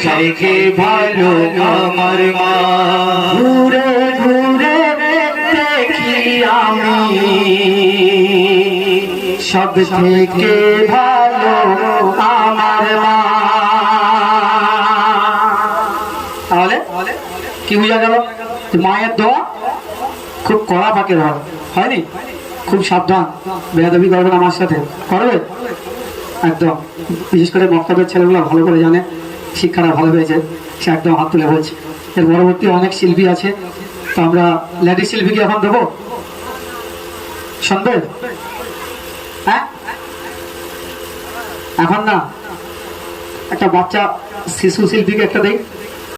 থেকে ভালো আমার মা। ঘুরে ঘুরে দেখি আমি সব থেকে ভালো আমার মা। তাহলে কি বুঝা গেল? মায়ের দোয়া খুব কড়া পাকের হয়নি, খুব সাবধান, বেয়াদবি করবে না আমার সাথে, করবে একদম। বিশেষ করে বক্তব্যের ছেলেগুলো ভালো করে জানে, শিক্ষাটা ভালো হয়েছে, সে একদম হাত তুলে বলছে। এর পরবর্তী অনেক শিল্পী আছে, তো আমরা লেডিস শিল্পীকে এখন দেবো, শুনবে? হ্যাঁ এখন না, একটা বাচ্চা শিশু শিল্পীকে একটা দেই।